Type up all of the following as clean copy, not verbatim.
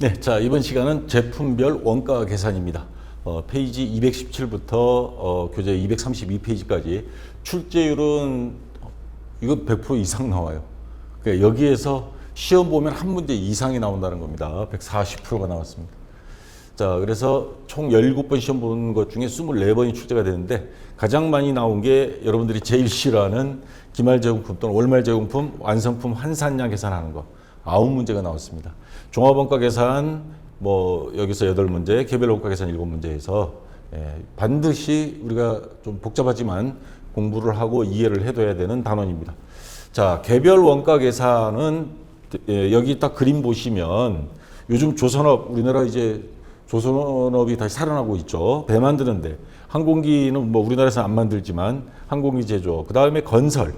네, 자, 이번 시간은 제품별 원가 계산입니다. 페이지 217부터 교재 232페이지까지 출제율은 이거 100% 이상 나와요. 그러니까 여기에서 시험 보면 한 문제 이상이 나온다는 겁니다. 140%가 나왔습니다. 자, 그래서 총 17번 시험 본 것 중에 24번이 출제가 되는데 가장 많이 나온 게 여러분들이 제일 싫어하는 기말 제공품 또는 월말 제공품 완성품 환산량 계산하는 거 9문제가 나왔습니다. 종합원가 계산 여기서 8문제, 개별 원가 계산 7문제에서 반드시 우리가 좀 복잡하지만 공부를 하고 이해를 해둬야 되는 단원입니다. 자, 개별 원가 계산은 여기 딱 그림 보시면 요즘 조선업, 우리나라 이제 조선업이 다시 살아나고 있죠. 배 만드는데 항공기는 우리나라에서 안 만들지만 항공기 제조, 그 다음에 건설,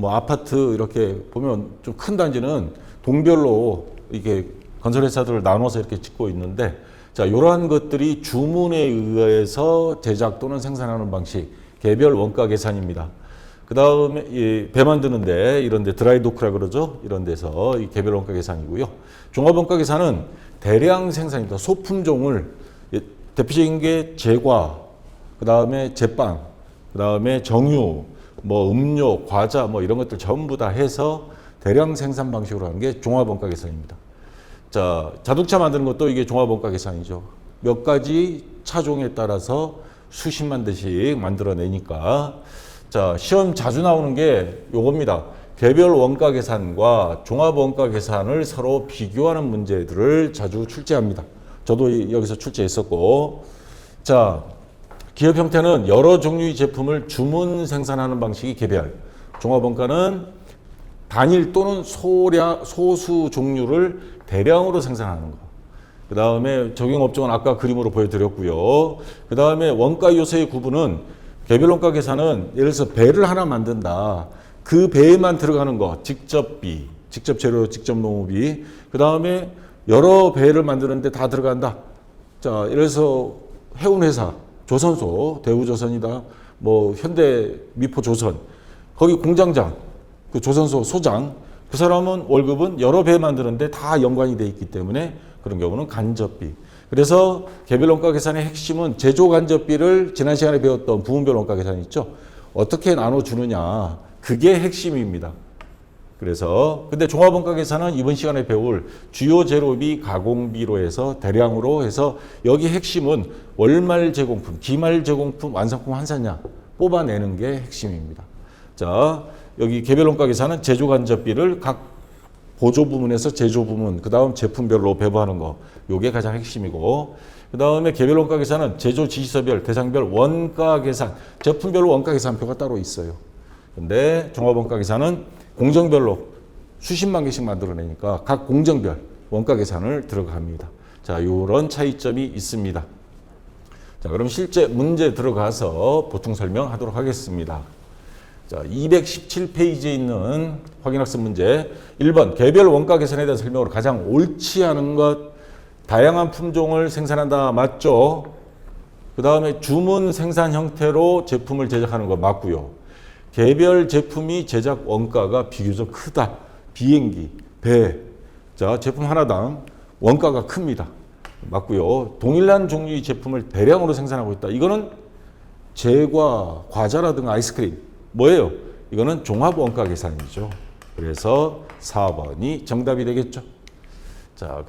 아파트 이렇게 보면 좀 큰 단지는 동별로 이렇게 건설회사들을 나눠서 이렇게 짓고 있는데, 자, 이러한 것들이 주문에 의해서 제작 또는 생산하는 방식, 개별 원가 계산입니다. 그 다음에 배 만드는데 이런데 드라이도크라 그러죠. 이런 데서 이 개별 원가 계산이고요. 종합 원가 계산은 대량 생산입니다. 소품종을 대표적인 게 제과, 그 다음에 제빵, 그 다음에 정유, 음료, 과자 이런 것들 전부 다 해서 대량 생산 방식으로 하는 게 종합 원가 계산입니다. 자, 자동차 만드는 것도 이게 종합 원가 계산이죠. 몇 가지 차종에 따라서 수십만 대씩 만들어내니까. 자, 시험 자주 나오는 게 요겁니다. 개별 원가 계산과 종합 원가 계산을 서로 비교하는 문제들을 자주 출제합니다. 저도 여기서 출제했었고. 자, 기업 형태는 여러 종류의 제품을 주문 생산하는 방식이 개별. 종합 원가는 단일 또는 소수 종류를 대량으로 생산하는 거. 그 다음에 적용업종은 아까 그림으로 보여드렸고요. 그 다음에 원가 요소의 구분은 개별 원가 계산은 예를 들어서 배를 하나 만든다. 그 배에만 들어가는 거, 직접비, 직접 재료, 직접 농업비. 그 다음에 여러 배를 만드는데 다 들어간다. 자, 예를 들어서 해운회사, 조선소, 대우조선이다. 현대 미포조선. 거기 공장장, 그 조선소 소장, 그 사람은 월급은 여러 배 만드는데 다 연관이 돼 있기 때문에 그런 경우는 간접비. 그래서 개별 원가 계산의 핵심은 제조 간접비를 지난 시간에 배웠던 부문별 원가 계산 있죠. 어떻게 나눠주느냐. 그게 핵심입니다. 그래서 근데 종합 원가 계산은 이번 시간에 배울 주요 재료비 가공비로 해서 대량으로 해서 여기 핵심은 월말 제공품, 기말 제공품, 완성품 환산량 뽑아내는 게 핵심입니다. 자, 여기 개별 원가 계산은 제조 간접비를 각 보조 부문에서 제조 부문, 그 다음 제품별로 배부하는 거, 요게 가장 핵심이고, 그 다음에 개별 원가 계산은 제조 지시서별, 대상별 원가 계산, 제품별로 원가 계산표가 따로 있어요. 근데 종합 원가 계산은 공정별로 수십만 개씩 만들어내니까 각 공정별 원가 계산을 들어갑니다. 자, 요런 차이점이 있습니다. 자, 그럼 실제 문제 들어가서 보충 설명하도록 하겠습니다. 자, 217페이지에 있는 확인학습 문제 1번 개별 원가 계산에 대한 설명으로 가장 옳지 않은 것 다양한 품종을 생산한다 맞죠? 그 다음에 주문 생산 형태로 제품을 제작하는 거 맞고요. 개별 제품이 제작 원가가 비교적 크다. 비행기, 배, 자, 제품 하나당 원가가 큽니다. 맞고요. 동일한 종류의 제품을 대량으로 생산하고 있다. 이거는 제과, 과자라든가 아이스크림 뭐예요? 이거는 종합 원가 계산이죠. 그래서 4번이 정답이 되겠죠. 자,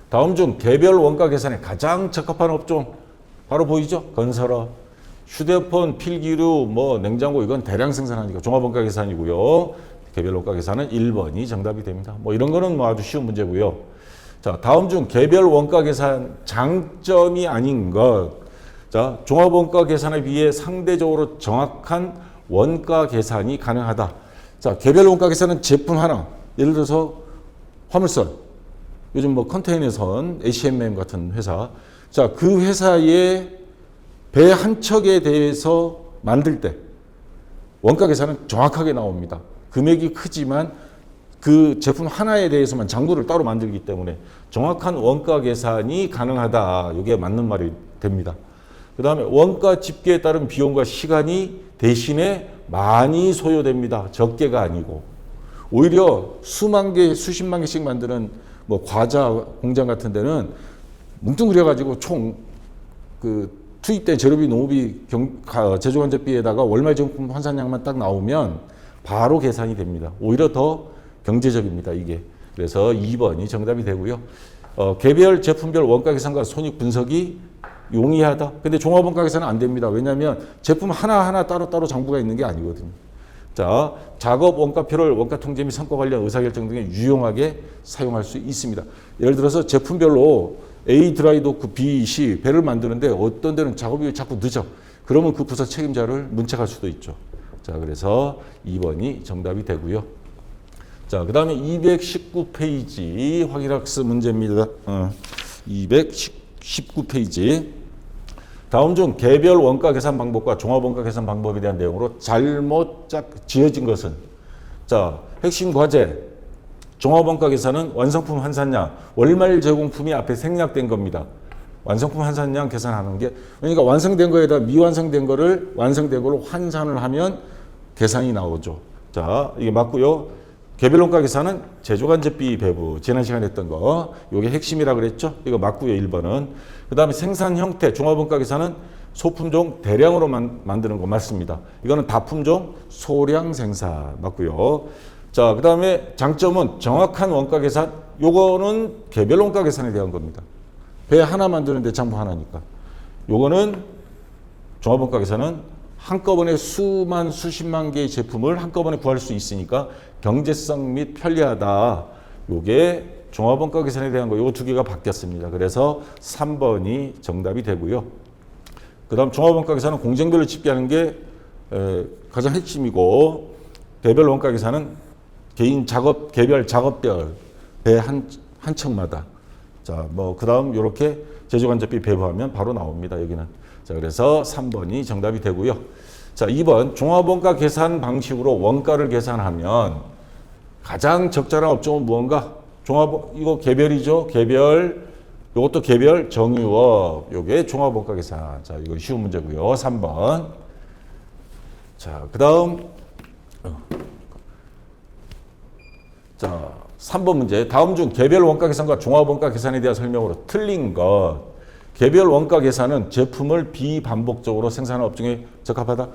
다음 중 개별 원가 계산에 가장 적합한 업종 바로 보이죠? 건설업, 휴대폰, 필기류, 냉장고 이건 대량 생산하니까 종합 원가 계산이고요. 개별 원가 계산은 1번이 정답이 됩니다. 이런 거는 아주 쉬운 문제고요. 자, 다음 중 개별 원가 계산 장점이 아닌 것. 자, 종합원가 계산에 비해 상대적으로 정확한 원가 계산이 가능하다. 자, 개별 원가 계산은 제품 하나, 예를 들어서 화물선, 요즘 컨테이너선, H&M 같은 회사. 자, 그 회사의 배 한 척에 대해서 만들 때 원가 계산은 정확하게 나옵니다. 금액이 크지만 그 제품 하나에 대해서만 장부를 따로 만들기 때문에 정확한 원가 계산이 가능하다. 이게 맞는 말이 됩니다. 그 다음에 원가 집계에 따른 비용과 시간이 대신에 많이 소요됩니다. 적게가 아니고. 오히려 수만 개, 수십만 개씩 만드는 뭐 과자 공장 같은 데는 뭉뚱그려가지고 투입된 재료비, 노무비, 제조간접비에다가 월말 정품 환산량만 딱 나오면 바로 계산이 됩니다. 오히려 더 경제적입니다, 이게. 그래서 2번이 정답이 되고요. 개별 제품별 원가 계산과 손익 분석이 용이하다. 근데 종합원가 계산은 안 됩니다. 왜냐하면 제품 하나하나 따로따로 장부가 있는 게 아니거든요. 자, 작업 원가표를 원가 통제 및 성과 관련 의사결정 등에 유용하게 사용할 수 있습니다. 예를 들어서 제품별로 A 드라이도크, B, C 배를 만드는데 어떤 데는 작업이 자꾸 늦어. 그러면 그 부서 책임자를 문책할 수도 있죠. 자, 그래서 2번이 정답이 되고요. 자, 그 다음에 219페이지 확인학습 문제입니다. 219페이지. 다음 중 개별 원가 계산 방법과 종합 원가 계산 방법에 대한 내용으로 잘못 지어진 것은? 자, 핵심 과제. 종합 원가 계산은 완성품 환산량, 월말 제공품이 앞에 생략된 겁니다. 완성품 환산량 계산하는 게, 그러니까 완성된 거에다 미완성된 거를 완성된 걸로 환산을 하면 계산이 나오죠. 자, 이게 맞고요. 개별 원가 계산은 제조간접비 배부, 지난 시간에 했던 거, 이게 핵심이라 그랬죠. 이거 맞고요, 1번은. 그 다음에 생산 형태, 종합 원가 계산은 소품종 대량으로 만드는 거 맞습니다. 이거는 다품종 소량 생산 맞고요. 자, 그 다음에 장점은 정확한 원가 계산, 요거는 개별 원가 계산에 대한 겁니다. 배 하나 만드는데 장부 하나니까. 요거는 종합 원가 계산은 한꺼번에 수십만 개의 제품을 한꺼번에 구할 수 있으니까 경제성 및 편리하다. 요게 종합 원가 계산에 대한 거, 요거 두 개가 바뀌었습니다. 그래서 3번이 정답이 되고요. 그 다음 종합 원가 계산은 공정별로 집계하는 게 가장 핵심이고, 개별 원가 계산은 개인 작업, 개별 작업별 배 한 척마다. 자, 뭐, 그 다음 요렇게 제조간접비 배부하면 바로 나옵니다, 여기는. 자, 그래서 3번이 정답이 되고요. 자, 2번. 종합원가 계산 방식으로 원가를 계산하면 가장 적절한 업종은 무언가? 이거 개별이죠. 개별. 요것도 개별 정유업. 요게 종합원가 계산. 자, 이거 쉬운 문제고요. 3번. 자, 그 다음. 자, 3번 문제. 다음 중 개별 원가 계산과 종합 원가 계산에 대한 설명으로 틀린 것. 개별 원가 계산은 제품을 비반복적으로 생산하는 업종에 적합하다.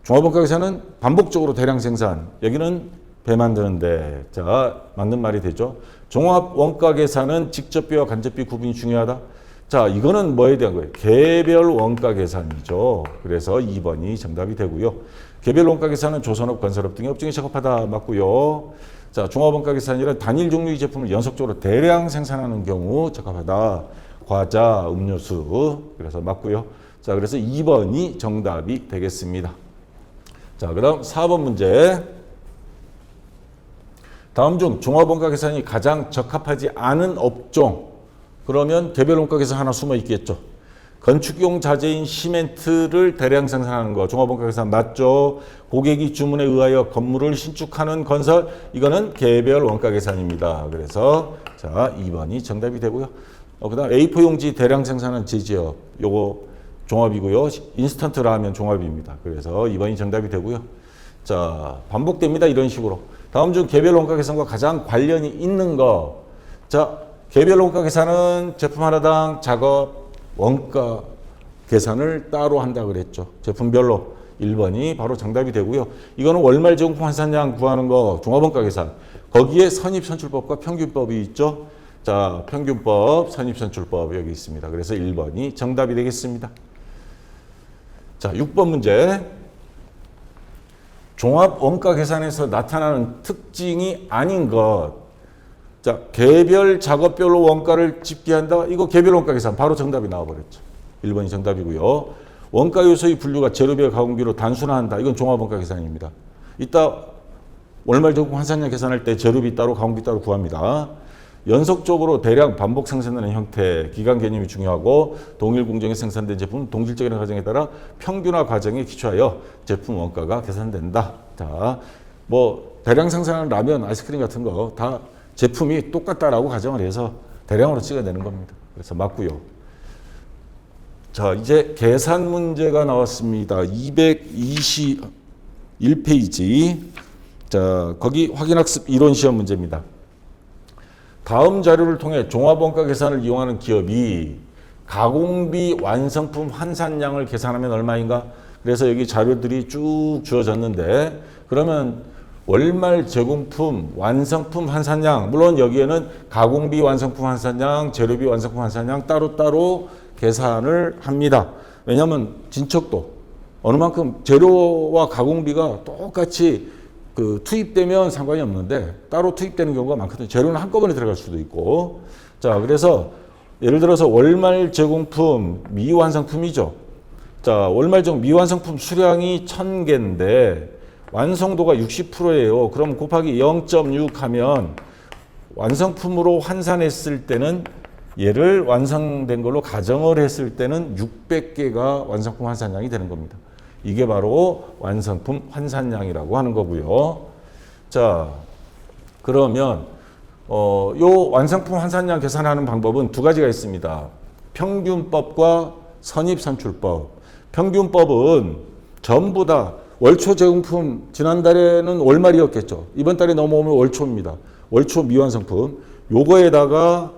종합 원가 계산은 반복적으로 대량 생산. 여기는 배 만드는데. 자, 맞는 말이 되죠. 종합 원가 계산은 직접비와 간접비 구분이 중요하다. 자, 이거는 뭐에 대한 거예요? 개별 원가 계산이죠. 그래서 2번이 정답이 되고요. 개별 원가 계산은 조선업, 건설업 등의 업종에 적합하다. 맞고요. 자, 종합원가 계산이란 단일 종류의 제품을 연속적으로 대량 생산하는 경우 적합하다. 과자, 음료수. 그래서 맞고요. 자, 그래서 2번이 정답이 되겠습니다. 자, 그 다음 4번 문제. 다음 중 종합원가 계산이 가장 적합하지 않은 업종. 그러면 개별 원가 계산 하나 숨어 있겠죠. 건축용 자재인 시멘트를 대량 생산하는 거 종합원가 계산 맞죠? 고객이 주문에 의하여 건물을 신축하는 건설, 이거는 개별 원가 계산입니다. 그래서 자, 2번이 정답이 되고요. 그다음 A4 용지 대량 생산하는 제지업, 요거 종합이고요. 인스턴트 라면 종합입니다. 그래서 2번이 정답이 되고요. 자, 반복됩니다. 이런 식으로. 다음 중 개별 원가 계산과 가장 관련이 있는 거. 자, 개별 원가 계산은 제품 하나당 작업 원가 계산을 따로 한다 그랬죠. 제품별로. 1번이 바로 정답이 되고요. 이거는 월말 제공품 환산량 구하는 거 종합원가 계산. 거기에 선입선출법과 평균법이 있죠. 자, 평균법, 선입선출법 여기 있습니다. 그래서 1번이 정답이 되겠습니다. 자, 6번 문제. 종합원가 계산에서 나타나는 특징이 아닌 것. 자, 개별 작업별로 원가를 집계한다. 이거 개별 원가 계산 바로 정답이 나와버렸죠. 1번이 정답이고요. 원가 요소의 분류가 재료비와 가공비로 단순화한다. 이건 종합원가 계산입니다. 이따 월말 제공 환산량 계산할 때 재료비 따로 가공비 따로 구합니다. 연속적으로 대량 반복 생산되는 형태, 기간 개념이 중요하고 동일 공정에 생산된 제품은 동질적인 과정에 따라 평균화 과정에 기초하여 제품 원가가 계산된다. 자, 뭐 대량 생산하는 라면, 아이스크림 같은 거 다 제품이 똑같다라고 가정을 해서 대량으로 찍어내는 겁니다. 그래서 맞고요. 자, 이제 계산 문제가 나왔습니다. 221페이지. 자, 거기 확인학습 이론 시험 문제입니다. 다음 자료를 통해 종합원가 계산을 이용하는 기업이 가공비 완성품 환산량을 계산하면 얼마인가? 그래서 여기 자료들이 쭉 주어졌는데, 그러면 월말 제공품 완성품 환산량, 물론 여기에는 가공비 완성품 환산량, 재료비 완성품 환산량 따로따로 계산을 합니다. 왜냐하면 진척도 어느 만큼 재료와 가공비가 똑같이 투입되면 상관이 없는데 따로 투입되는 경우가 많거든요. 재료는 한꺼번에 들어갈 수도 있고. 자, 그래서 예를 들어서 월말 제공품 미완성품이죠. 자, 월말 제공 미완성품 수량이 1000개인데 완성도가 60%예요. 그럼 곱하기 0.6 하면 완성품으로 환산했을 때는 얘를 완성된 걸로 가정을 했을 때는 600개가 완성품 환산량이 되는 겁니다. 이게 바로 완성품 환산량이라고 하는 거고요. 자, 그러면 요 완성품 환산량 계산하는 방법은 두 가지가 있습니다. 평균법과 선입선출법. 평균법은 전부 다 월초 제공품, 지난달에는 월말이었겠죠. 이번 달에 넘어오면 월초입니다. 월초 미완성품. 요거에다가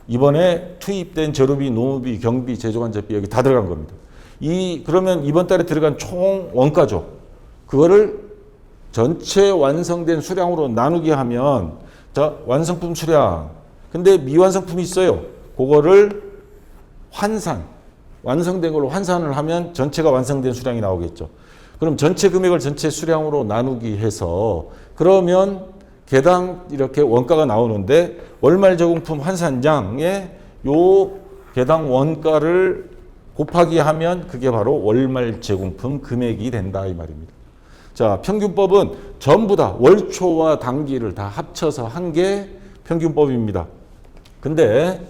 이번에 투입된 재료비, 노무비, 경비, 제조관제비 여기 다 들어간 겁니다. 그러면 이번 달에 들어간 총 원가죠. 그거를 전체 완성된 수량으로 나누게 하면, 자, 완성품 수량. 근데 미완성품이 있어요. 그거를 완성된 걸로 환산을 하면 전체가 완성된 수량이 나오겠죠. 그럼 전체 금액을 전체 수량으로 나누기 해서, 그러면 개당 이렇게 원가가 나오는데, 월말 제공품 환산량에 요 개당 원가를 곱하기 하면 그게 바로 월말 제공품 금액이 된다 이 말입니다. 자, 평균법은 전부 다 월초와 당기를 다 합쳐서 한 게 평균법입니다. 근데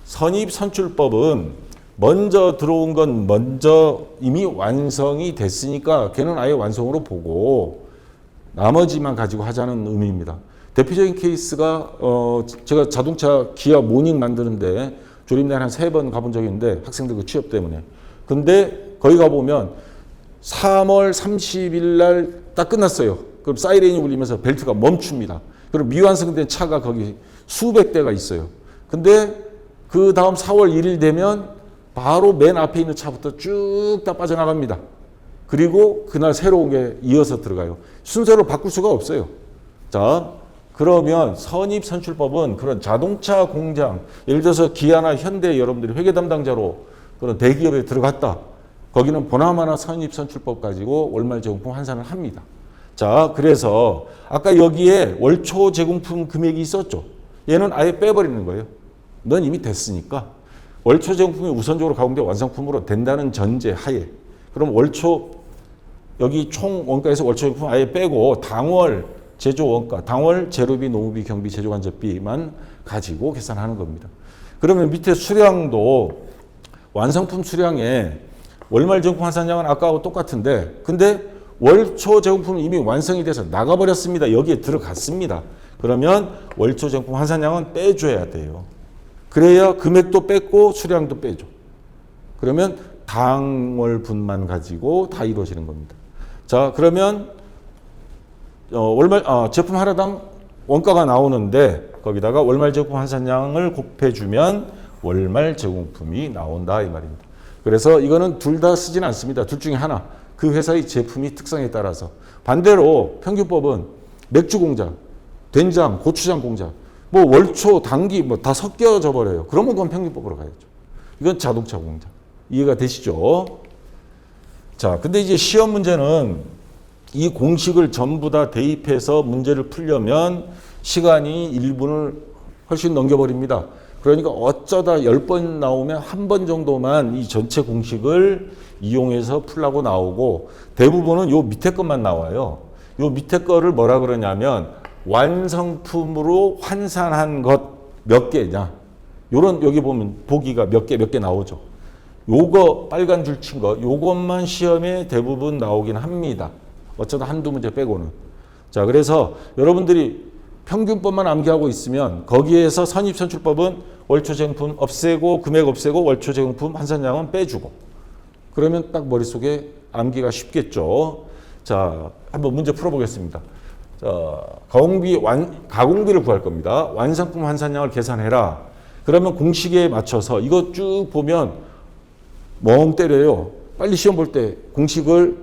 선입선출법은 먼저 들어온 건 먼저 이미 완성이 됐으니까 걔는 아예 완성으로 보고 나머지만 가지고 하자는 의미입니다. 대표적인 케이스가 제가 자동차 기아 모닝 만드는데 조립날 한 3번 가본 적이 있는데 학생들 그 취업 때문에. 근데 거기 가보면 3월 30일 날 딱 끝났어요. 그럼 사이렌이 울리면서 벨트가 멈춥니다. 그럼 미완성된 차가 거기 수백 대가 있어요. 근데 그 다음 4월 1일 되면 바로 맨 앞에 있는 차부터 쭉 다 빠져나갑니다. 그리고 그날 새로운 게 이어서 들어가요. 순서로 바꿀 수가 없어요. 자, 그러면 선입선출법은 그런 자동차 공장, 예를 들어서 기아나 현대 여러분들이 회계 담당자로 그런 대기업에 들어갔다. 거기는 보나마나 선입선출법 가지고 월말 제공품 환산을 합니다. 자, 그래서 아까 여기에 월초 제공품 금액이 있었죠. 얘는 아예 빼버리는 거예요. 넌 이미 됐으니까. 월초 제공품이 우선적으로 가공돼 완성품으로 된다는 전제 하에. 그럼 월초, 여기 총 원가에서 월초 제공품 아예 빼고 당월 제조 원가, 당월 재료비, 노무비, 경비, 제조관제비만 가지고 계산하는 겁니다. 그러면 밑에 수량도 완성품 수량에 월말 제공품 환산량은 아까하고 똑같은데, 근데 월초 제공품은 이미 완성이 돼서 나가버렸습니다. 여기에 들어갔습니다. 그러면 월초 제공품 환산량은 빼줘야 돼요. 그래야 금액도 뺐고 수량도 빼줘. 그러면 당월분만 가지고 다 이루어지는 겁니다. 자, 그러면 제품 하나당 원가가 나오는데 거기다가 월말 제공품 환산량을 곱해주면 월말 제공품이 나온다 이 말입니다. 그래서 이거는 둘 다 쓰지는 않습니다. 둘 중에 하나. 그 회사의 제품이 특성에 따라서. 반대로 평균법은 맥주 공장, 된장, 고추장 공장, 뭐 월초, 당기 뭐 다 섞여져 버려요. 그러면 그건 평균법으로 가야죠. 이건 자동차 공장. 이해가 되시죠? 자, 근데 이제 시험 문제는 이 공식을 전부 다 대입해서 문제를 풀려면 시간이 1분을 훨씬 넘겨버립니다. 그러니까 어쩌다 10번 나오면 한 번 정도만 이 전체 공식을 이용해서 풀라고 나오고 대부분은 요 밑에 것만 나와요. 요 밑에 거를 뭐라 그러냐면 완성품으로 환산한 것 몇 개냐. 요런 여기 보면 보기가 몇 개 나오죠. 요거 빨간 줄 친 거 요것만 시험에 대부분 나오긴 합니다. 어쩌다 한두 문제 빼고는. 자, 그래서 여러분들이 평균법만 암기하고 있으면 거기에서 선입선출법은 월초 제공품 없애고 금액 없애고 월초 제공품 환산량은 빼주고 그러면 딱 머릿속에 암기가 쉽겠죠. 자, 한번 문제 풀어보겠습니다. 자, 가공비를 구할 겁니다. 완성품 환산량을 계산해라. 그러면 공식에 맞춰서 이거 쭉 보면 멍 때려요. 빨리 시험 볼 때 공식을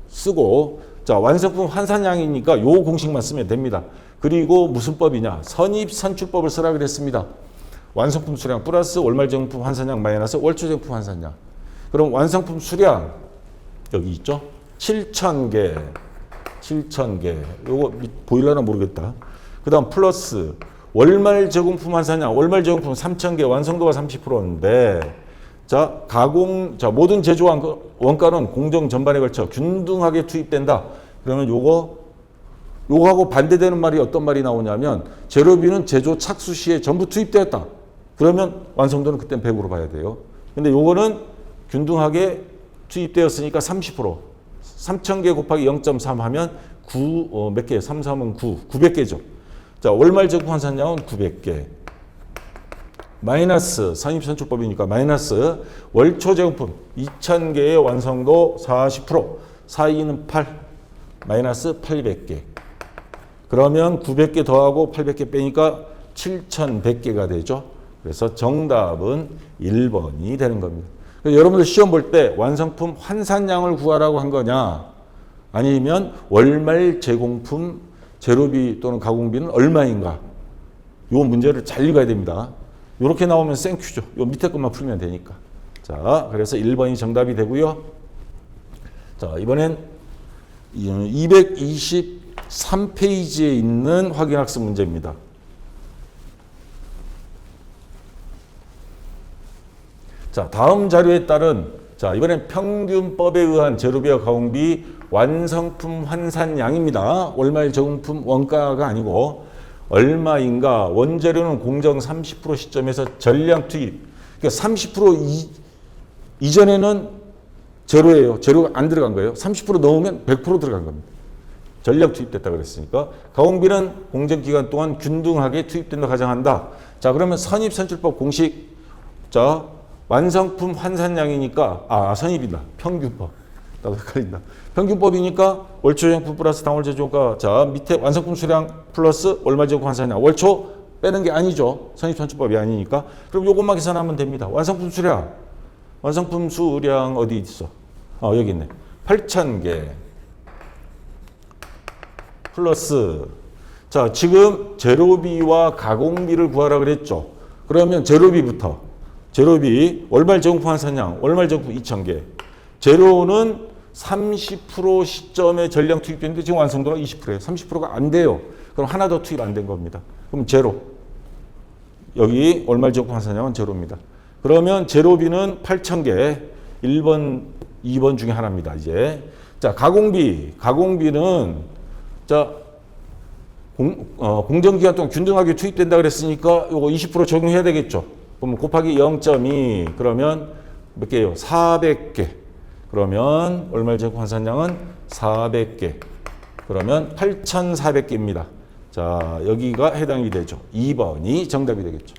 쓰고, 자, 완성품 환산량이니까 요 공식만 쓰면 됩니다. 그리고 무슨 법이냐? 선입선출법을 쓰라 그랬습니다. 완성품 수량 플러스 월말 제공품 환산량 마이너스 월초 제공품 환산량. 그럼 완성품 수량 여기 있죠? 7,000개. 7,000개. 요거 보일려나 모르겠다. 그 다음 플러스 월말 제공품 환산량. 월말 제공품 3,000개. 완성도가 30%인데 자, 모든 제조 원가는 공정 전반에 걸쳐 균등하게 투입된다. 그러면 요거하고 반대되는 말이 어떤 말이 나오냐면 재료비는 제조 착수 시에 전부 투입되었다. 그러면 완성도는 그땐 100으로 봐야 돼요. 근데 요거는 균등하게 투입되었으니까 30%. 3,000개 곱하기 0.3 하면 몇 개예요? 3, 3은 900개죠. 자, 월말 제품 환산량은 900개. 마이너스 선입선출법이니까 마이너스 월초 제공품 2,000개의 완성도 40%. 4, 2는 8. 마이너스 800개. 그러면 900개 더하고 800개 빼니까 7,100개가 되죠. 그래서 정답은 1번이 되는 겁니다. 여러분들 시험 볼 때 완성품 환산량을 구하라고 한 거냐, 아니면 월말 제공품 재료비 또는 가공비는 얼마인가, 요 문제를 잘 읽어야 됩니다. 이렇게 나오면 생큐죠. 요 밑에 것만 풀면 되니까. 자, 그래서 1번이 정답이 되고요. 자, 이번엔 223페이지에 있는 확인학습 문제입니다. 자, 다음 자료에 따른, 자, 이번엔 평균법에 의한 재료비와 가공비 완성품 환산량입니다. 월말 제공품 원가가 아니고 얼마인가. 원재료는 공정 30% 시점에서 전량 투입. 그러니까 30% 이전에는 제로예요. 제로가 안 들어간 거예요. 30% 넣으면 100% 들어간 겁니다. 전량 투입됐다 그랬으니까. 가공비는 공정기간 동안 균등하게 투입된다 가정한다. 자, 그러면 선입선출법 공식. 자, 완성품 환산량이니까, 선입이다. 평균법. 나도 헷갈린다. 평균법이니까 월초 제공품 플러스 당월 제조가, 자, 밑에 완성품 수량 플러스 월말 제공 환산량. 월초 빼는 게 아니죠. 선입선출법이 아니니까. 그럼 요것만 계산하면 됩니다. 완성품 수량. 완성품 수량 어디 있어? 여기 있네. 8,000개. 플러스, 자, 지금 재료비와 가공비를 구하라 그랬죠. 그러면 재료비부터. 재료비, 월말 제공품 환산량, 월말 제공품 2,000개. 재료는 30% 시점에 전량 투입됐는데 지금 완성도가 20%예요. 30%가 안 돼요. 그럼 하나 더 투입 안 된 겁니다. 그럼 제로. 여기 월말 제공품 환산량은 제로입니다. 그러면 재료비는 8,000개. 1번, 2번 중에 하나입니다. 이제. 자, 가공비. 가공비는, 자, 공정기간 동안 균등하게 투입된다 그랬으니까 요거 20% 적용해야 되겠죠. 그럼 곱하기 0.2 그러면 몇 개예요? 400개. 그러면 월말 제공 환산량은 400개. 그러면 8,400개입니다. 자, 여기가 해당이 되죠. 2번이 정답이 되겠죠.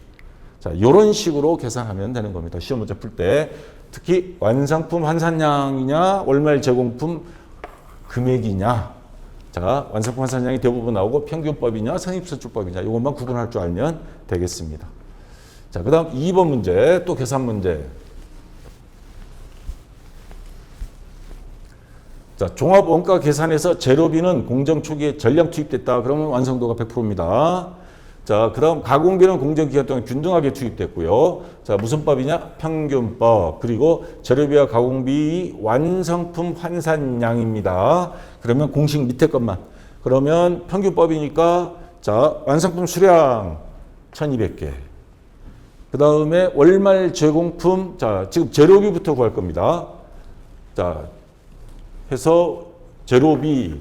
자, 이런 식으로 계산하면 되는 겁니다. 시험 문제 풀 때. 특히 완성품 환산량이냐 월말 제공품 금액이냐. 자, 완성품 환산량이 대부분 나오고 평균법이냐 선입선출법이냐 이것만 구분할 줄 알면 되겠습니다. 자, 그 다음 2번 문제, 또 계산 문제. 자, 종합 원가 계산에서 재료비는 공정 초기에 전량 투입됐다. 그러면 완성도가 100%입니다. 자, 그 다음 가공비는 공정 기간 동안 균등하게 투입됐고요. 자, 무슨 법이냐? 평균법. 그리고 재료비와 가공비 완성품 환산량입니다. 그러면 공식 밑에 것만. 그러면 평균법이니까, 자, 완성품 수량 1,200개. 그 다음에 월말 제공품, 자, 지금 재료비부터 구할 겁니다. 자, 해서 재료비.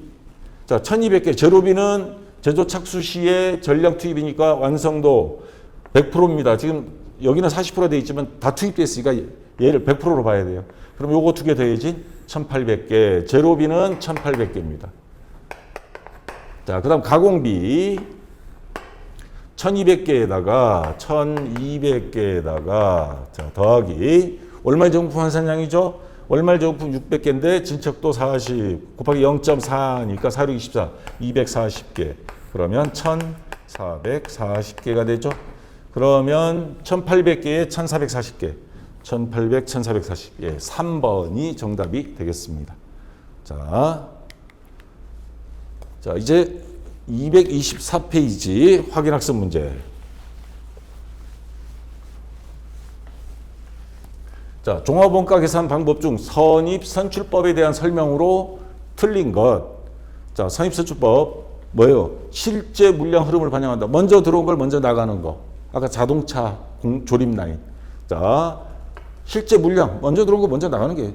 자, 1,200개. 재료비는 제조 착수 시에 전량 투입이니까 완성도 100%입니다. 지금 여기는 40% 돼 있지만 다 투입됐으니까 얘를 100%로 봐야 돼요. 그럼 요거 두 개 더해야지 1,800개. 재료비는 1,800개입니다. 자, 그 다음 가공비. 1,200개에다가 1,200개에다가 자, 더하기 월말 제공품 환산량이죠. 월말 제공품 600개인데 진척도 40 곱하기 0.4니까 4, 6, 24, 240개. 그러면 1440개가 되죠. 그러면 1800개에 1440개. 1800, 1440. 예, 3번이 정답이 되겠습니다. 자, 이제 224페이지 확인학습 문제. 자, 종합원가 계산 방법 중 선입선출법에 대한 설명으로 틀린 것. 자, 선입선출법 뭐예요? 실제 물량 흐름을 반영한다. 먼저 들어온 걸 먼저 나가는 거. 아까 자동차 조립 라인. 자, 실제 물량 먼저 들어온 거 먼저 나가는 게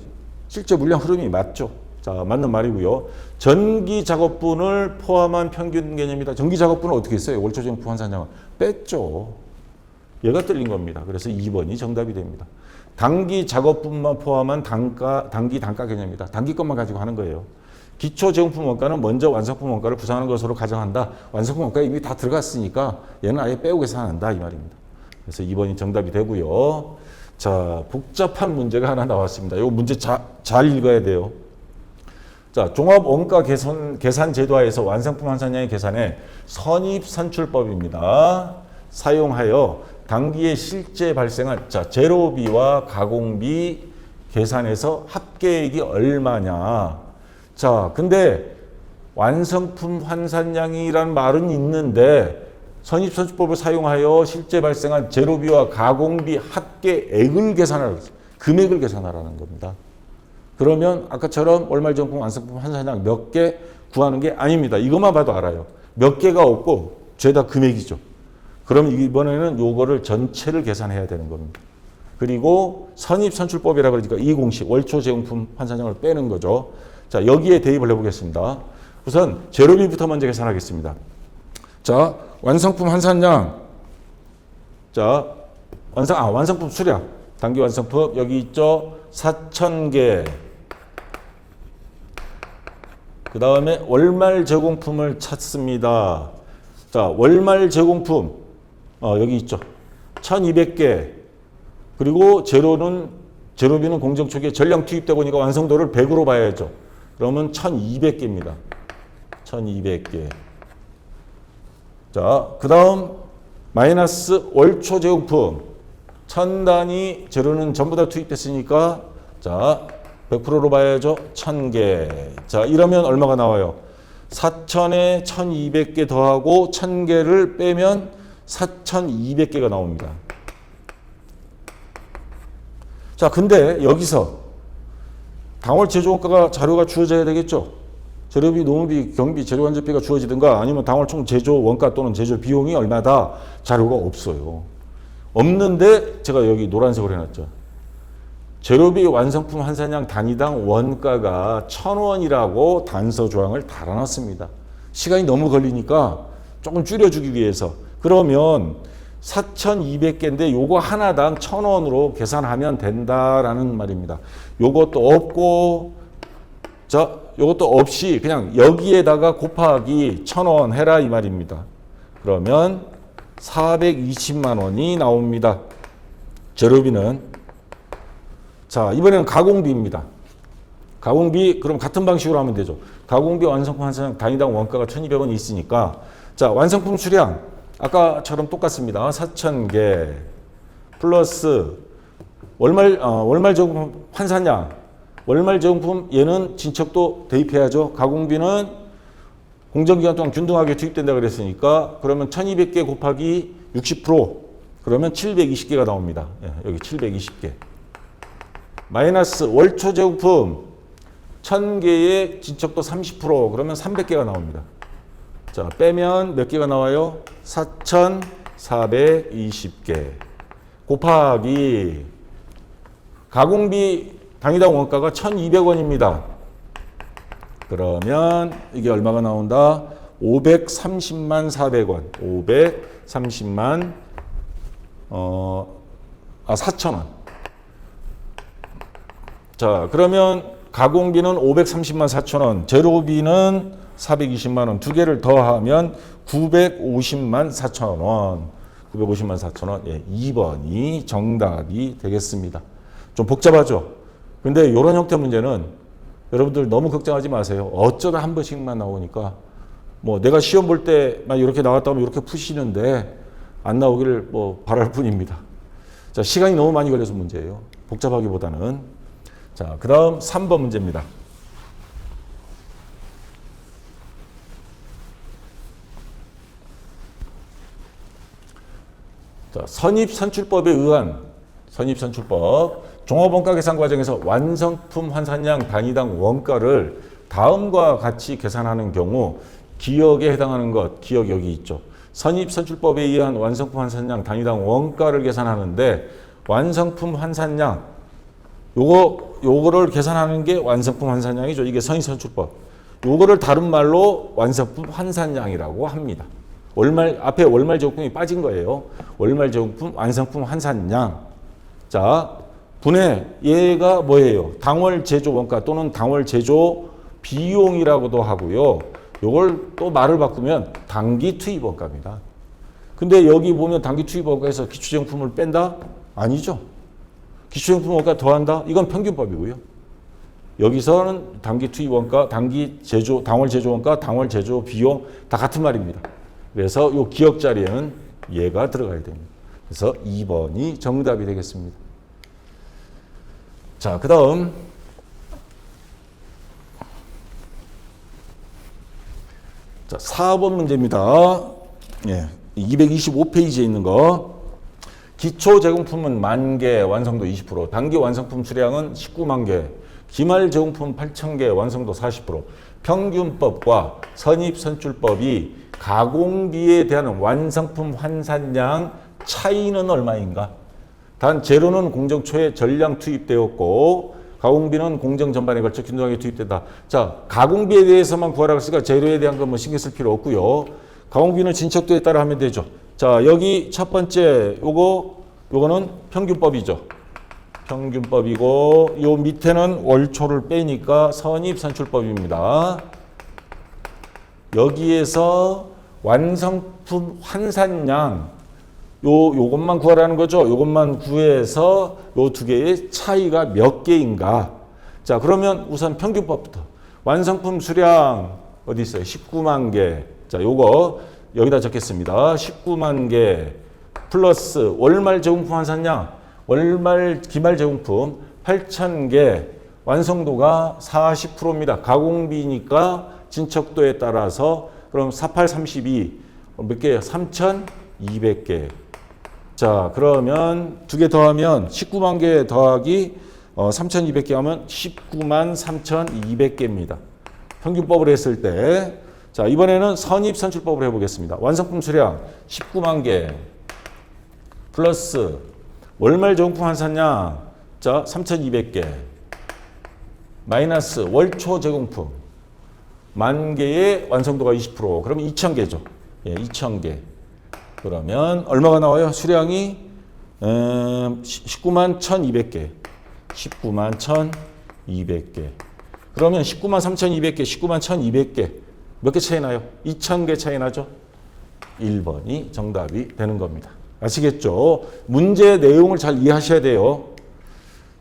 실제 물량 흐름이 맞죠? 자, 맞는 말이고요. 전기 작업분을 포함한 평균 개념이다. 전기 작업분을 어떻게 했어요? 월초 제공품 환산량을 뺐죠. 얘가 틀린 겁니다. 그래서 2번이 정답이 됩니다. 단기 작업분만 포함한 단기 단가 개념이다. 단기 것만 가지고 하는 거예요. 기초 제공품 원가는 먼저 완성품 원가를 부상하는 것으로 가정한다. 완성품 원가 이미 다 들어갔으니까 얘는 아예 빼고 계산한다 이 말입니다. 그래서 2번이 정답이 되고요. 자, 복잡한 문제가 하나 나왔습니다. 이 문제 잘 읽어야 돼요. 자, 종합 원가 계산 제도하에서 완성품 환산량의 계산에 선입선출법입니다. 사용하여 단기에 실제 발생한 제로비와 가공비 계산해서 합계액이 얼마냐. 자, 근데 완성품 환산량이란 말은 있는데 선입선출법을 사용하여 실제 발생한 제로비와 가공비 합계액을 계산하라. 금액을 계산하라는 겁니다. 그러면 아까처럼 월말 제공품 완성품 환산량 몇 개 구하는 게 아닙니다. 이것만 봐도 알아요. 몇 개가 없고 죄다 금액이죠. 그럼 이번에는 요거를 전체를 계산해야 되는 겁니다. 그리고 선입선출법이라 그러니까 이 공식 월초 제공품 환산량을 빼는 거죠. 자, 여기에 대입을 해보겠습니다. 우선 제로비부터 먼저 계산하겠습니다. 자, 완성품 환산량. 자, 완성품 수량. 단기 완성품 여기 있죠. 4,000개. 그 다음에 월말 제공품을 찾습니다. 자, 월말 제공품 여기 있죠. 1,200개. 그리고 제로비는 공정 초기에 전량 투입되고 보니까 완성도를 100으로 봐야죠. 그러면 1,200개입니다. 1,200개. 자, 그 다음 마이너스 월초 제공품 1,000단위 재료는 전부 다 투입됐으니까 자 100%로 봐야죠. 1,000개. 자, 이러면 얼마가 나와요? 4,000에 1,200개 더하고 1,000개를 빼면 4,200개가 나옵니다. 자, 근데 여기서 당월 제조원가가 자료가 주어져야 되겠죠. 재료비, 노무비, 경비, 재료간접비가 주어지든가 아니면 당월 총 제조 원가 또는 제조 비용이 얼마다 자료가 없어요. 없는데 제가 여기 노란색으로 해놨죠. 재료비 완성품 환산량 단위당 원가가 1,000원이라고 단서 조항을 달아놨습니다. 시간이 너무 걸리니까 조금 줄여주기 위해서. 그러면 4,200개인데 요거 하나당 1,000원으로 계산하면 된다라는 말입니다. 요것도 없고, 자, 요것도 없이 그냥 여기에다가 곱하기 1,000원 해라 이 말입니다. 그러면 420만 원이 나옵니다. 재료비는. 자, 이번에는 가공비입니다. 가공비 그럼 같은 방식으로 하면 되죠. 가공비 완성품 환산량 단위당 원가가 1,200원이 있으니까 자, 완성품 수량 아까처럼 똑같습니다. 4,000개 플러스 월말 제공품 환산량. 월말 제공품 얘는 진척도 대입해야죠. 가공비는 공정기간 동안 균등하게 투입된다 그랬으니까 그러면 1,200개 곱하기 60% 그러면 720개가 나옵니다. 예, 여기 720개. 마이너스 월초 제공품 1,000개의 진척도 30% 그러면 300개가 나옵니다. 자, 빼면 몇 개가 나와요? 4,420개 곱하기 가공비 당위당 원가가 1,200원입니다. 그러면 이게 얼마가 나온다? 530만 400원. 530만 4,000원. 자, 그러면 가공비는 530만 4,000원, 제로비는 420만 원, 두 개를 더하면 950만 4,000원. 950만 4,000원. 예, 2번이 정답이 되겠습니다. 좀 복잡하죠? 근데 이런 형태 문제는 여러분들 너무 걱정하지 마세요. 어쩌다 한 번씩만 나오니까 뭐 내가 시험 볼 때만 이렇게 나왔다 하면 이렇게 푸시는데 안 나오기를 뭐 바랄 뿐입니다. 자, 시간이 너무 많이 걸려서 문제예요. 복잡하기보다는. 자, 그 다음 3번 문제입니다. 자, 선입선출법에 의한 선입선출법 종합원가 계산 과정에서 완성품 환산량 단위당 원가를 다음과 같이 계산하는 경우 기억에 해당하는 것, 기억 여기 있죠. 선입선출법에 의한 완성품 환산량 단위당 원가를 계산하는데 완성품 환산량 요거를 계산하는 게 완성품 환산량이죠. 이게 선입선출법. 요거를 다른 말로 완성품 환산량이라고 합니다. 앞에 월말 제공품이 빠진 거예요. 월말 제공품 완성품 환산량. 자, 분해 얘가 뭐예요? 당월 제조 원가 또는 당월 제조 비용이라고도 하고요. 요걸 또 말을 바꾸면 당기 투입 원가입니다. 근데 여기 보면 당기 투입 원가에서 기초제품을 뺀다? 아니죠. 기초제품 원가 더한다? 이건 평균법이고요. 여기서는 당기 투입 원가, 당기 제조, 당월 제조 원가, 당월 제조 비용 다 같은 말입니다. 그래서 요 기억 자리에는 얘가 들어가야 됩니다. 그래서 2번이 정답이 되겠습니다. 자, 그 다음 자, 4번 문제입니다. 예, 225페이지에 있는 거. 기초 제공품은 10,000개, 완성도 20%, 단기 완성품 수량은 19만 개, 기말 제공품 8,000개, 완성도 40%. 평균법과 선입선출법이 가공비에 대한 완성품 환산량 차이는 얼마인가? 단 재료는 공정 초에 전량 투입되었고 가공비는 공정 전반에 걸쳐 균등하게 투입된다. 자, 가공비에 대해서만 구하라고 했으니까 재료에 대한 건 뭐 신경 쓸 필요 없고요. 가공비는 진척도에 따라 하면 되죠. 자, 여기 첫 번째 요거는 평균법이죠. 평균법이고 요 밑에는 월초를 빼니까 선입선출법입니다. 여기에서 완성품 환산량 요것만 구하라는 거죠. 요것만 구해서 요 두 개의 차이가 몇 개인가. 자, 그러면 우선 평균법부터. 완성품 수량 어디 있어요? 19만 개. 자, 요거 여기다 적겠습니다. 19만 개 플러스 월말 제공품 환산량, 월말 기말 제공품 8,000개, 완성도가 40%입니다. 가공비니까 진척도에 따라서 그럼 48, 32 몇 개예요? 3,200개. 자, 그러면 두 개 더하면 19만 개 더하기 3,200개 하면 19만 3,200개입니다. 평균법을 했을 때. 자, 이번에는 선입선출법을 해보겠습니다. 완성품 수량 19만 개 플러스 월말 제공품 환산량 자 3,200개 마이너스 월초 제공품 10,000개의 완성도가 20% 그러면 2,000개죠. 예, 2,000개. 그러면 얼마가 나와요? 수량이 19만 1,200개. 19만 1,200개. 그러면 19만 3,200개, 19만 1,200개. 몇 개 차이 나요? 2,000개 차이 나죠? 1번이 정답이 되는 겁니다. 아시겠죠? 문제 내용을 잘 이해하셔야 돼요.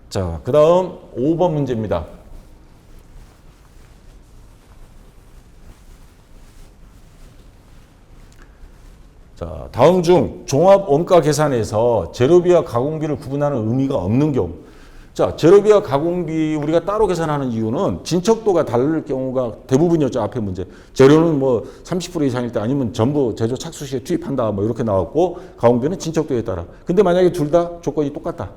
자, 그 다음 5번 문제입니다. 자, 다음 중 종합 원가 계산에서 재료비와 가공비를 구분하는 의미가 없는 경우. 자, 재료비와 가공비 우리가 따로 계산하는 이유는 진척도가 다를 경우가 대부분이었죠. 앞에 문제. 재료는 뭐 30% 이상일 때 아니면 전부 제조 착수 시에 투입한다. 뭐 이렇게 나왔고 가공비는 진척도에 따라. 근데 만약에 둘 다 조건이 똑같다.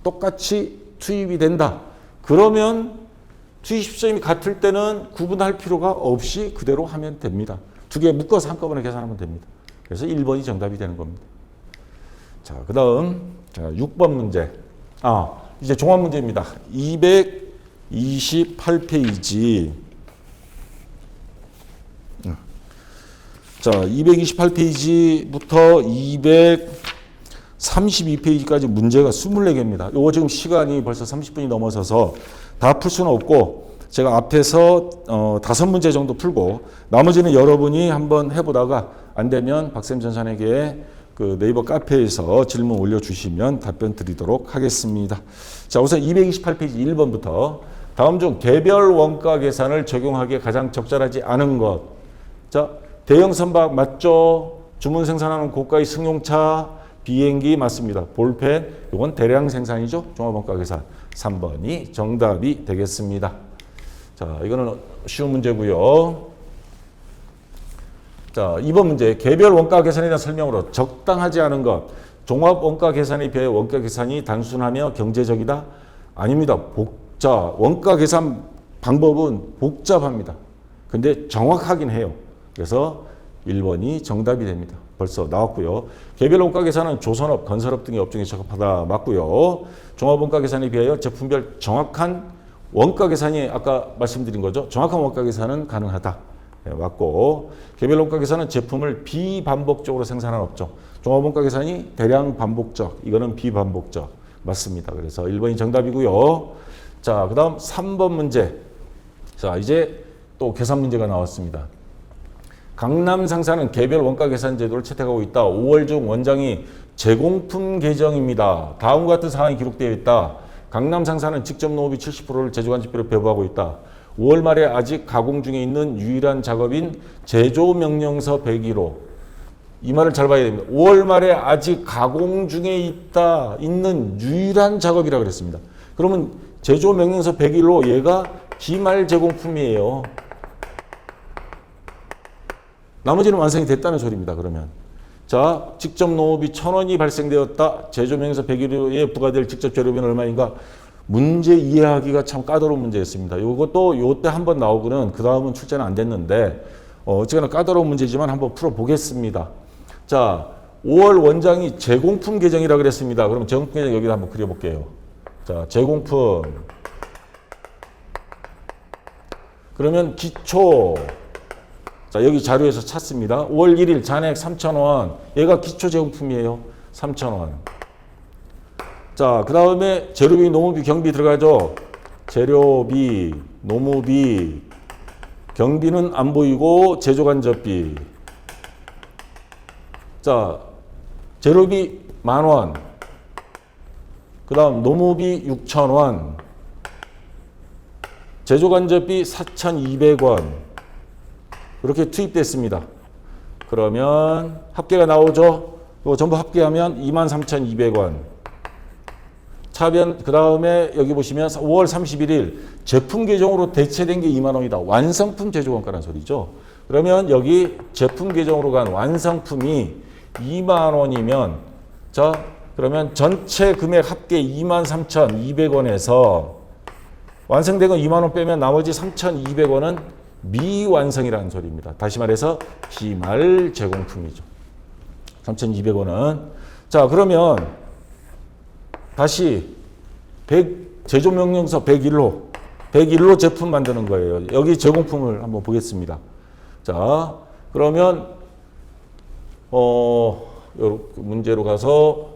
똑같이 투입이 된다. 그러면 투입 시점이 같을 때는 구분할 필요가 없이 그대로 하면 됩니다. 두 개 묶어서 한꺼번에 계산하면 됩니다. 그래서 1번이 정답이 되는 겁니다. 자, 그 다음 6번 문제. 이제 종합 문제입니다. 228페이지. 자, 228페이지부터 232페이지까지 문제가 24개입니다. 요거 지금 시간이 벌써 30분이 넘어서서 다 풀 수는 없고 제가 앞에서 5문제 정도 풀고 나머지는 여러분이 한번 해보다가 안 되면 박쌤 전산에게 그 네이버 카페에서 질문 올려주시면 답변 드리도록 하겠습니다. 자, 우선 228페이지 1번부터 다음 중 개별 원가 계산을 적용하기에 가장 적절하지 않은 것. 자, 대형 선박 맞죠? 주문 생산하는 고가의 승용차, 비행기 맞습니다. 볼펜, 이건 대량 생산이죠. 종합원가 계산. 3번이 정답이 되겠습니다. 자, 이거는 쉬운 문제고요. 자, 2번 문제. 개별 원가 계산에 대한 설명으로 적당하지 않은 것. 종합 원가 계산에 비해 원가 계산이 단순하며 경제적이다? 아닙니다. 원가 계산 방법은 복잡합니다. 근데 정확하긴 해요. 그래서 1번이 정답이 됩니다. 벌써 나왔고요. 개별 원가 계산은 조선업, 건설업 등의 업종에 적합하다. 맞고요. 종합 원가 계산에 비하여 제품별 정확한 원가 계산이 아까 말씀드린 거죠. 정확한 원가 계산은 가능하다. 네, 맞고, 개별 원가 계산은 제품을 비반복적으로 생산하는 업종. 종합 원가 계산이 대량 반복적, 이거는 비반복적. 맞습니다. 그래서 1번이 정답이고요. 자, 그 다음 3번 문제. 자, 이제 또 계산 문제가 나왔습니다. 강남 상사는 개별 원가 계산 제도를 채택하고 있다. 5월 중 원장이 제공품 계정입니다. 다음과 같은 사항이 기록되어 있다. 강남 상사는 직접 노후비 70%를 제조간접비로 배부하고 있다. 5월 말에 아직 가공 중에 있는 유일한 작업인 제조명령서 101호. 이 말을 잘 봐야 됩니다. 5월 말에 아직 가공 중에 있는 유일한 작업이라고 그랬습니다. 그러면 제조명령서 101호 얘가 기말 제공품이에요. 나머지는 완성이 됐다는 소리입니다. 그러면 자, 직접 노후비 1,000원이 발생되었다. 제조명령서 101호에 부과될 직접 재료비는 얼마인가? 문제 이해하기가 참 까다로운 문제였습니다. 이것도 요때 한번 나오고는 그 다음은 출제는 안 됐는데 어쨌거나 까다로운 문제지만 한번 풀어보겠습니다. 자, 5월 원장이 제공품 계정이라고 그랬습니다. 그럼 제공품 계정 여기다 한번 그려볼게요. 자, 제공품. 그러면 기초. 자, 여기 자료에서 찾습니다. 5월 1일 잔액 3,000원. 얘가 기초 제공품이에요. 3,000원. 자, 그 다음에 재료비, 노무비, 경비 들어가죠. 재료비, 노무비, 경비는 안 보이고 제조간접비. 자, 재료비 10,000원. 그 다음 노무비 6,000원. 제조간접비 4,200원. 이렇게 투입됐습니다. 그러면 합계가 나오죠. 이거 전부 합계하면 23,200원. 차변, 그 다음에 여기 보시면 5월 31일 제품 계정으로 대체된 게 2만 원이다. 완성품 제조원가라는 소리죠. 그러면 여기 제품 계정으로 간 완성품이 2만 원이면 자, 그러면 전체 금액 합계 23,200원에서 완성된 건 2만 원 빼면 나머지 3,200원은 미완성이라는 소리입니다. 다시 말해서 기말 제공품이죠. 3,200원은. 자, 그러면 다시 제조명령서 101호 제품 만드는 거예요. 여기 제공품을 한번 보겠습니다. 자, 그러면 문제로 가서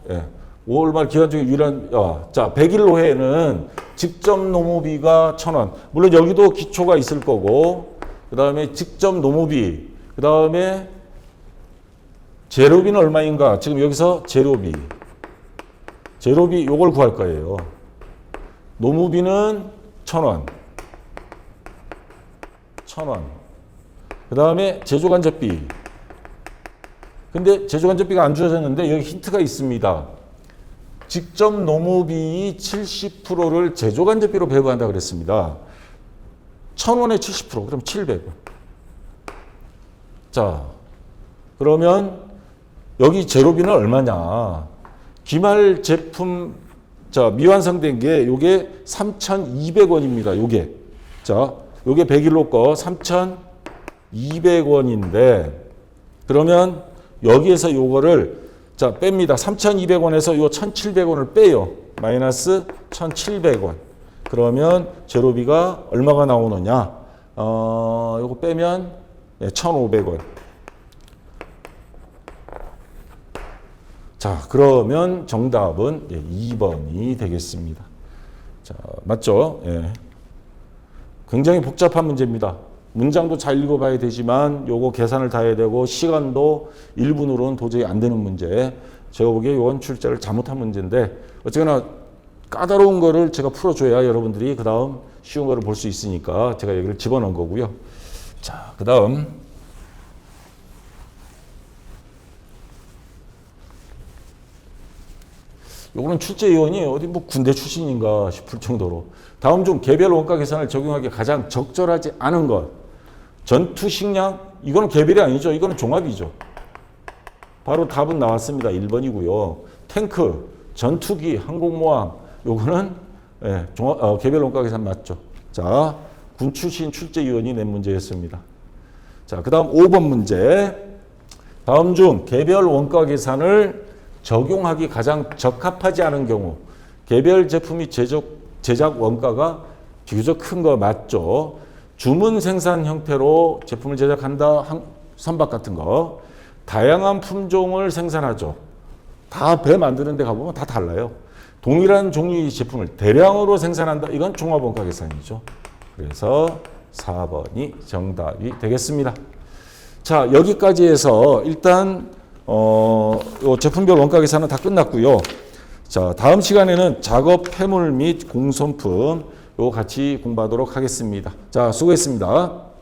5월 말 기간 중에 유일한 자, 101호에는 직접 노무비가 1,000원. 물론 여기도 기초가 있을 거고 그 다음에 직접 노무비, 그 다음에 재료비는 얼마인가? 지금 여기서 재료비 요걸 구할 거예요. 노무비는 1,000원. 그 다음에 제조간접비. 근데 제조간접비가 안 주어졌는데 여기 힌트가 있습니다. 직접 노무비 70%를 제조간접비로 배부한다 그랬습니다. 1,000원에 70%, 그럼 700원. 자, 그러면 여기 재료비는 얼마냐? 기말 제품, 자, 미완성된 게 요게 3,200원입니다. 요게. 자, 요게 101호 거 3,200원인데, 그러면 여기에서 요거를, 자, 뺍니다. 3,200원에서 요 1,700원을 빼요. 마이너스 1,700원. 그러면 재료비가 얼마가 나오느냐? 요거 빼면 1,500원. 자, 그러면 정답은 2번이 되겠습니다. 자, 맞죠? 예. 굉장히 복잡한 문제입니다. 문장도 잘 읽어봐야 되지만 요거 계산을 다 해야 되고 시간도 1분으로는 도저히 안 되는 문제. 제가 보기에 요건 출제를 잘못한 문제인데 어쨌거나 까다로운 거를 제가 풀어줘야 여러분들이 그 다음 쉬운 거를 볼 수 있으니까 제가 여기를 집어넣은 거고요. 자, 그 다음 요거는 출제위원이 어디 뭐 군대 출신인가 싶을 정도로 다음 중 개별 원가 계산을 적용하기 가장 적절하지 않은 것. 전투 식량 이거는 개별이 아니죠. 이거는 종합이죠. 바로 답은 나왔습니다. 1번이고요. 탱크, 전투기, 항공모함 요거는 개별 원가 계산 맞죠. 자, 군 출신 출제위원이 낸 문제였습니다. 자, 그 다음 5번 문제. 다음 중 개별 원가 계산을 적용하기 가장 적합하지 않은 경우 개별 제품이 제작 원가가 비교적 큰 거 맞죠. 주문 생산 형태로 제품을 제작한다. 선박 같은 거. 다양한 품종을 생산하죠. 다 배 만드는 데 가보면 다 달라요. 동일한 종류의 제품을 대량으로 생산한다. 이건 종합원가 계산이죠. 그래서 4번이 정답이 되겠습니다. 자, 여기까지 해서 일단 요 제품별 원가 계산은 다 끝났고요. 자, 다음 시간에는 작업 폐물 및 공손품 요 같이 공부하도록 하겠습니다. 자, 수고했습니다.